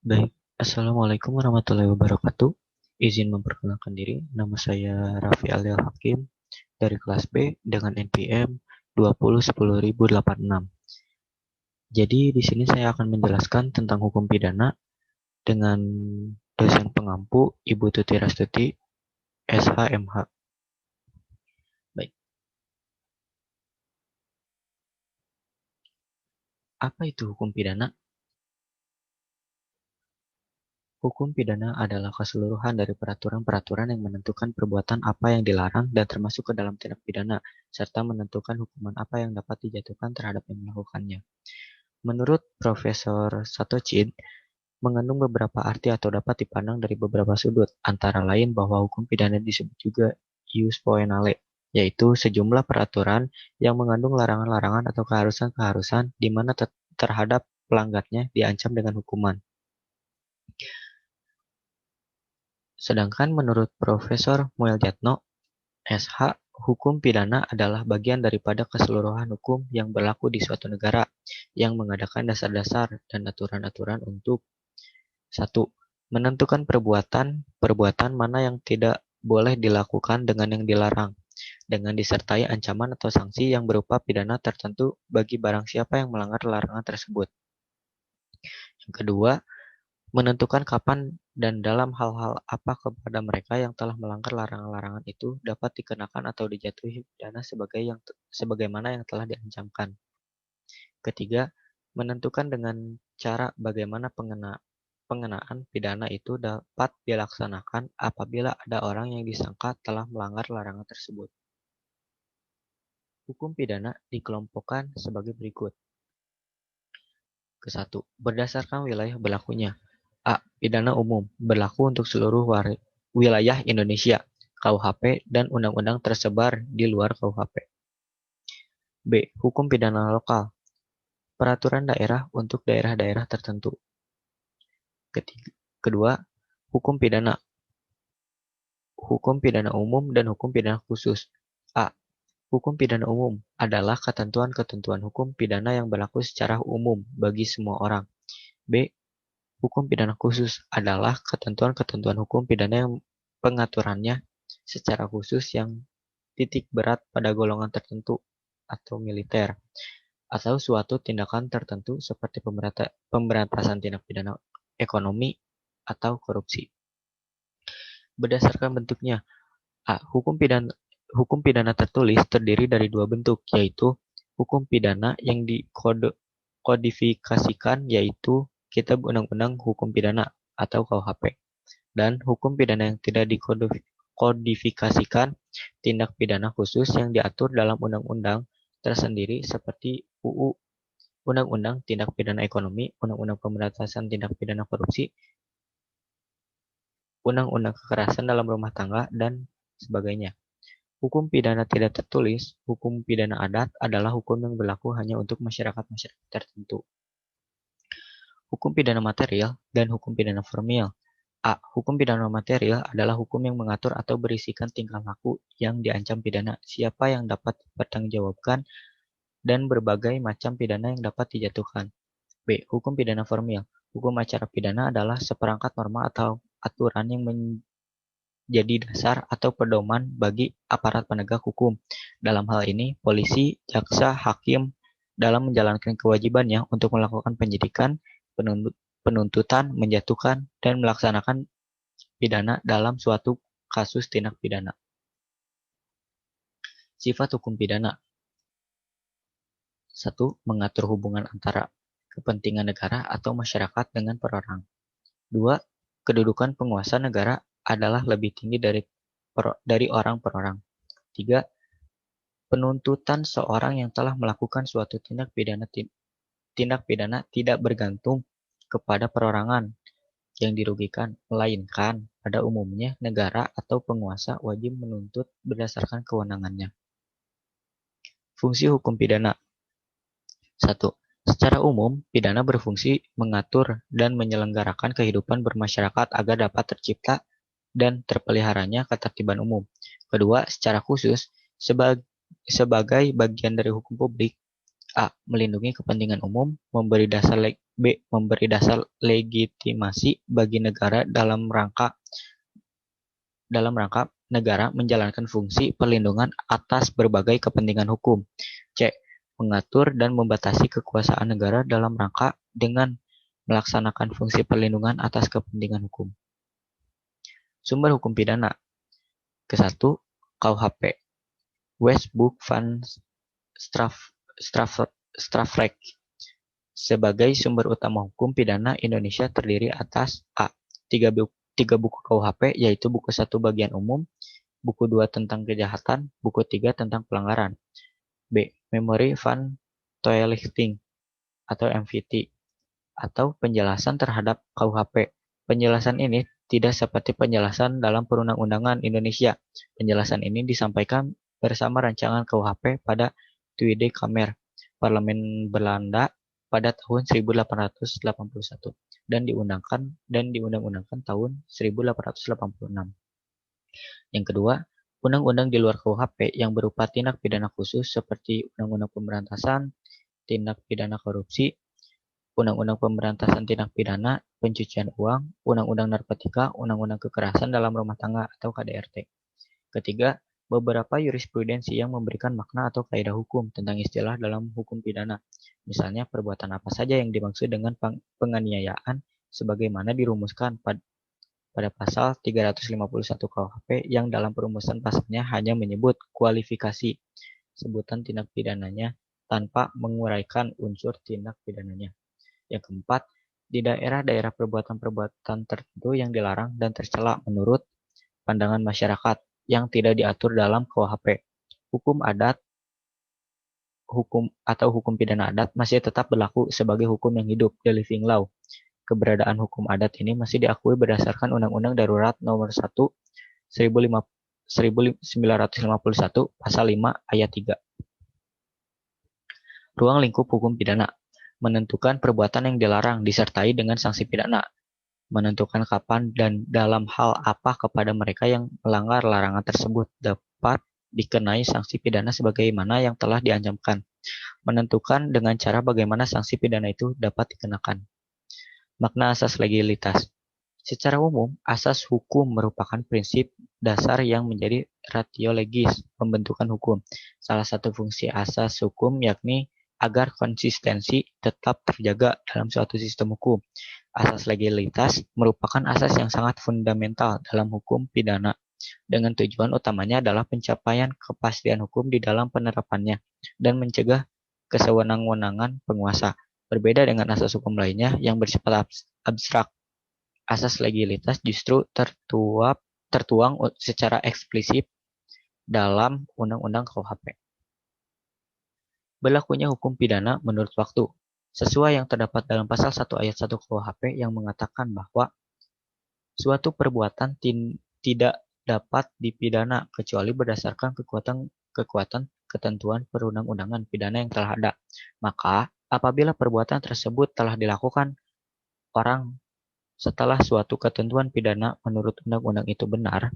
Baik, Assalamualaikum warahmatullahi wabarakatuh. Izin memperkenalkan diri, nama saya Raffi Alial Hakim dari kelas B dengan NPM 2010086. Jadi di sini saya akan menjelaskan tentang hukum pidana dengan dosen pengampu Ibu Tuti Rastuti, SHMH. Baik, apa itu hukum pidana? Hukum pidana adalah keseluruhan dari peraturan-peraturan yang menentukan perbuatan apa yang dilarang dan termasuk ke dalam tindak pidana, serta menentukan hukuman apa yang dapat dijatuhkan terhadap yang melakukannya. Menurut Profesor Satochin, mengandung beberapa arti atau dapat dipandang dari beberapa sudut, antara lain bahwa hukum pidana disebut juga ius poenale, yaitu sejumlah peraturan yang mengandung larangan-larangan atau keharusan-keharusan di mana terhadap pelanggarnya diancam dengan hukuman. Sedangkan menurut Profesor Mueljatno, SH, hukum pidana adalah bagian daripada keseluruhan hukum yang berlaku di suatu negara yang mengadakan dasar-dasar dan aturan-aturan untuk satu, menentukan perbuatan mana yang tidak boleh dilakukan dengan yang dilarang, dengan disertai ancaman atau sanksi yang berupa pidana tertentu bagi barang siapa yang melanggar larangan tersebut. Yang kedua, menentukan kapan dan dalam hal-hal apa kepada mereka yang telah melanggar larangan-larangan itu dapat dikenakan atau dijatuhi pidana sebagaimana yang telah diancamkan. Ketiga, menentukan dengan cara bagaimana pengenaan pidana itu dapat dilaksanakan apabila ada orang yang disangka telah melanggar larangan tersebut. Hukum pidana dikelompokkan sebagai berikut. Ke-1, berdasarkan wilayah berlakunya. A. Pidana umum, berlaku untuk seluruh wilayah Indonesia, KUHP, dan undang-undang tersebar di luar KUHP. B. Hukum pidana lokal, peraturan daerah untuk daerah-daerah tertentu. Kedua, hukum pidana. Hukum pidana umum dan hukum pidana khusus. A. Hukum pidana umum adalah ketentuan-ketentuan hukum pidana yang berlaku secara umum bagi semua orang. B. Hukum pidana khusus adalah ketentuan-ketentuan hukum pidana yang pengaturannya secara khusus yang titik berat pada golongan tertentu atau militer, atau suatu tindakan tertentu seperti pemberantasan tindak pidana ekonomi atau korupsi. Berdasarkan bentuknya, A. Hukum pidana tertulis terdiri dari dua bentuk, yaitu hukum pidana yang dikodifikasikan, yaitu Kitab Undang-Undang Hukum Pidana atau KUHP, dan hukum pidana yang tidak dikodifikasikan, tindak pidana khusus yang diatur dalam undang-undang tersendiri seperti UU, Undang-Undang Tindak Pidana Ekonomi, Undang-Undang Pemberantasan Tindak Pidana Korupsi, Undang-Undang Kekerasan dalam Rumah Tangga, dan sebagainya. Hukum pidana tidak tertulis, hukum pidana adat, adalah hukum yang berlaku hanya untuk masyarakat-masyarakat tertentu. Hukum pidana material dan hukum pidana formil. A. Hukum pidana material adalah hukum yang mengatur atau berisikan tingkah laku yang diancam pidana, siapa yang dapat dipertanggungjawabkan, dan berbagai macam pidana yang dapat dijatuhkan. B. Hukum pidana formil. Hukum acara pidana adalah seperangkat norma atau aturan yang menjadi dasar atau pedoman bagi aparat penegak hukum. Dalam hal ini, polisi, jaksa, hakim dalam menjalankan kewajibannya untuk melakukan penyidikan, penuntutan, menjatuhkan, dan melaksanakan pidana dalam suatu kasus tindak pidana. Sifat hukum pidana. 1. Mengatur hubungan antara kepentingan negara atau masyarakat dengan perorang. 2. Kedudukan penguasa negara adalah lebih tinggi dari orang per orang. 3. Penuntutan seorang yang telah melakukan suatu tindak pidana tidak bergantung kepada perorangan yang dirugikan, melainkan pada umumnya negara atau penguasa wajib menuntut berdasarkan kewenangannya. Fungsi hukum pidana. 1. Secara umum, pidana berfungsi mengatur dan menyelenggarakan kehidupan bermasyarakat agar dapat tercipta dan terpeliharanya ketertiban umum. Kedua, secara khusus, sebagai bagian dari hukum publik, A. Melindungi kepentingan umum, B. Memberi dasar legitimasi bagi negara dalam rangka negara menjalankan fungsi perlindungan atas berbagai kepentingan hukum. C. Mengatur dan membatasi kekuasaan negara dalam rangka dengan melaksanakan fungsi perlindungan atas kepentingan hukum. Sumber hukum pidana. Ke-1. KUHP. Westbrook van Strafrecht. Sebagai sumber utama hukum pidana Indonesia terdiri atas A. Tiga buku KUHP, yaitu buku 1 bagian umum, buku 2 tentang kejahatan, buku 3 tentang pelanggaran. B. Memori van Toelichting atau MVT, atau penjelasan terhadap KUHP. Penjelasan ini tidak seperti penjelasan dalam perundang-undangan Indonesia. Penjelasan ini disampaikan bersama rancangan KUHP pada Tweede Kamer, Parlemen Belanda pada tahun 1881 dan diundang-undangkan tahun 1886. Yang kedua, undang-undang di luar KUHP yang berupa tindak pidana khusus seperti Undang-Undang Pemberantasan Tindak Pidana Korupsi, Undang-Undang Pemberantasan Tindak Pidana Pencucian Uang, Undang-Undang Narkotika, Undang-Undang Kekerasan dalam Rumah Tangga atau KDRT. Ketiga, beberapa jurisprudensi yang memberikan makna atau kaidah hukum tentang istilah dalam hukum pidana. Misalnya, perbuatan apa saja yang dimaksud dengan penganiayaan sebagaimana dirumuskan pada pasal 351 KUHP yang dalam perumusan pasalnya hanya menyebut kualifikasi sebutan tindak pidananya tanpa menguraikan unsur tindak pidananya. Yang keempat, di daerah-daerah perbuatan-perbuatan tertentu yang dilarang dan tercela menurut pandangan masyarakat yang tidak diatur dalam KUHP. Hukum hukum pidana adat masih tetap berlaku sebagai hukum yang hidup, the living law. Keberadaan hukum adat ini masih diakui berdasarkan Undang-Undang Darurat Nomor 1 1951 Pasal 5 Ayat 3. Ruang lingkup hukum pidana. Menentukan perbuatan yang dilarang disertai dengan sanksi pidana. Menentukan kapan dan dalam hal apa kepada mereka yang melanggar larangan tersebut dapat dikenai sanksi pidana sebagaimana yang telah diancamkan. Menentukan dengan cara bagaimana sanksi pidana itu dapat dikenakan. Makna asas legalitas. Secara umum, asas hukum merupakan prinsip dasar yang menjadi ratio legis pembentukan hukum. Salah satu fungsi asas hukum yakni agar konsistensi tetap terjaga dalam suatu sistem hukum. Asas legalitas merupakan asas yang sangat fundamental dalam hukum pidana, dengan tujuan utamanya adalah pencapaian kepastian hukum di dalam penerapannya dan mencegah kesewenang-wenangan penguasa. Berbeda dengan asas hukum lainnya yang bersifat abstrak, asas legalitas justru tertuang secara eksplisit dalam Undang-Undang KUHP. Berlakunya hukum pidana menurut waktu, sesuai yang terdapat dalam pasal 1 ayat 1 KUHP yang mengatakan bahwa suatu perbuatan tidak dapat dipidana kecuali berdasarkan kekuatan ketentuan perundang-undangan pidana yang telah ada. Maka, apabila perbuatan tersebut telah dilakukan orang setelah suatu ketentuan pidana menurut undang-undang itu benar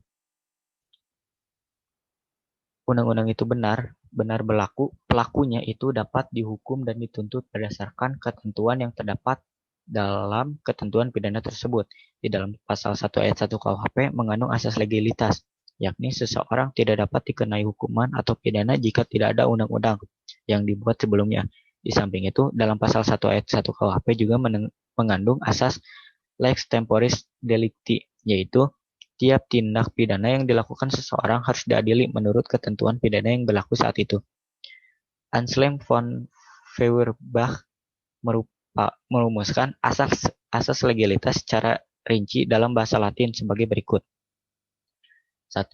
berlaku, pelakunya itu dapat dihukum dan dituntut berdasarkan ketentuan yang terdapat dalam ketentuan pidana tersebut. Di dalam pasal 1 ayat 1 KUHP mengandung asas legalitas, yakni seseorang tidak dapat dikenai hukuman atau pidana jika tidak ada undang-undang yang dibuat sebelumnya. Di samping itu, dalam pasal 1 ayat 1 KUHP juga mengandung asas lex temporis delicti, yaitu tiap tindak pidana yang dilakukan seseorang harus diadili menurut ketentuan pidana yang berlaku saat itu. Anselm von Feuerbach merumuskan asas legalitas secara rinci dalam bahasa Latin sebagai berikut. 1.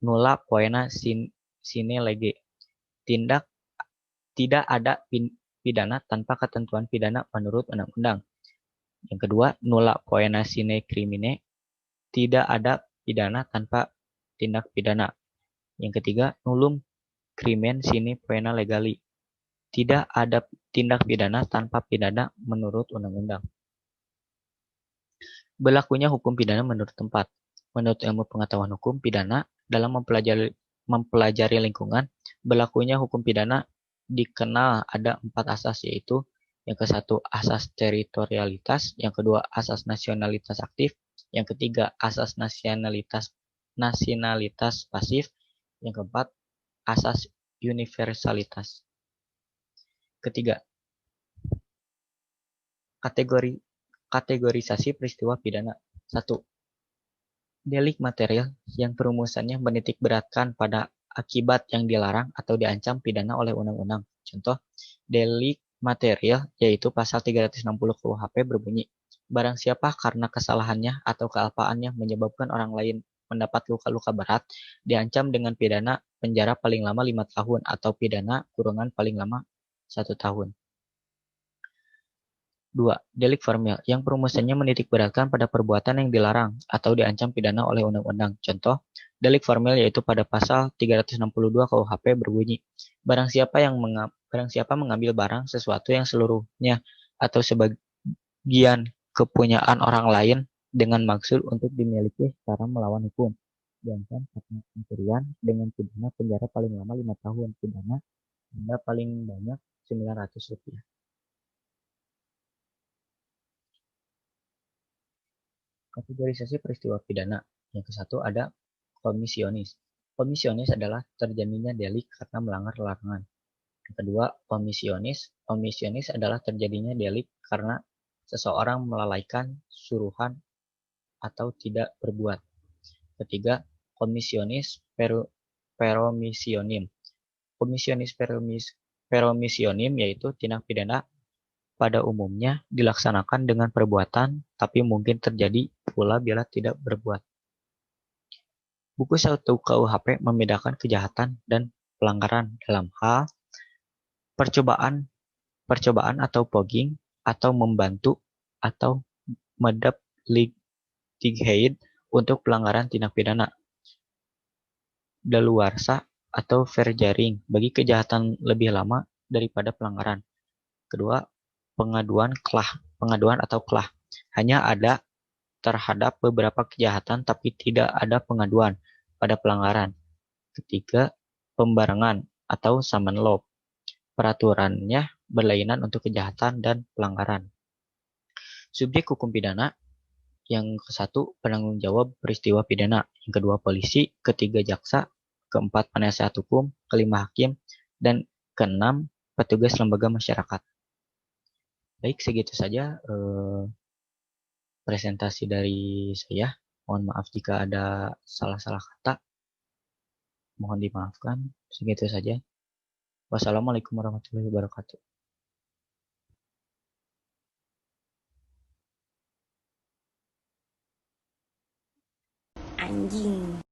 Nulla poena sine lege. Tidak ada pidana tanpa ketentuan pidana menurut undang-undang. Yang kedua, nulla poena sine crimine. Tidak ada pidana tanpa tindak pidana. Yang ketiga, nullum crimen sine poena legali. Tidak ada tindak pidana tanpa pidana menurut undang-undang. Berlakunya hukum pidana menurut tempat. Menurut ilmu pengetahuan hukum pidana, dalam mempelajari lingkungan, berlakunya hukum pidana dikenal ada 4 asas, yaitu yang ke satu asas teritorialitas, yang kedua asas nasionalitas aktif, yang ketiga asas nasionalitas pasif, yang keempat asas universalitas. Ketiga, kategorisasi peristiwa pidana. 1. Delik material yang perumusannya menitik beratkan pada akibat yang dilarang atau diancam pidana oleh undang-undang. Contoh, delik material yaitu pasal 360 KUHP berbunyi, barang siapa karena kesalahannya atau kealpaannya menyebabkan orang lain mendapat luka-luka berat, diancam dengan pidana penjara paling lama 5 tahun atau pidana kurungan paling lama 1 tahun. 2. Delik formil yang perumusannya menitik beratkan pada perbuatan yang dilarang atau diancam pidana oleh undang-undang. Contoh, delik formil yaitu pada pasal 362 KUHP berbunyi, barang siapa mengambil barang sesuatu yang seluruhnya atau sebagian kepunyaan orang lain dengan maksud untuk dimiliki secara melawan hukum, diancam karena pencurian dengan pidana penjara paling lama 5 tahun, pidana denda paling banyak Rp900. Kategorisasi peristiwa pidana. Yang ke satu ada komisionis. Komisionis adalah terjaminnya delik karena melanggar larangan. Yang kedua, omisionis. Omisionis adalah terjadinya delik karena seseorang melalaikan suruhan atau tidak berbuat. Ketiga, komisionis peromisionim. Komisionis peromisionim yaitu tindak pidana pada umumnya dilaksanakan dengan perbuatan, tapi mungkin terjadi pula bila tidak berbuat. Buku 1 KUHP membedakan kejahatan dan pelanggaran dalam hal percobaan, atau pogging, atau membantu, atau litigate untuk pelanggaran tindak pidana daluarsa atau verjaring bagi kejahatan lebih lama daripada pelanggaran. Kedua, pengaduan atau kelah hanya ada terhadap beberapa kejahatan tapi tidak ada pengaduan pada pelanggaran. Ketiga, pembarengan atau summon law. Peraturannya berlainan untuk kejahatan dan pelanggaran. Subjek hukum pidana. Yang ke satu, penanggung jawab peristiwa pidana. Yang kedua, polisi. Ketiga, jaksa. Keempat, penasihat hukum. Kelima, hakim. Dan keenam, petugas lembaga masyarakat. Baik, segitu saja presentasi dari saya. Mohon maaf jika ada salah-salah kata. Mohon dimaafkan. Segitu saja. Wassalamualaikum warahmatullahi wabarakatuh. Anjing.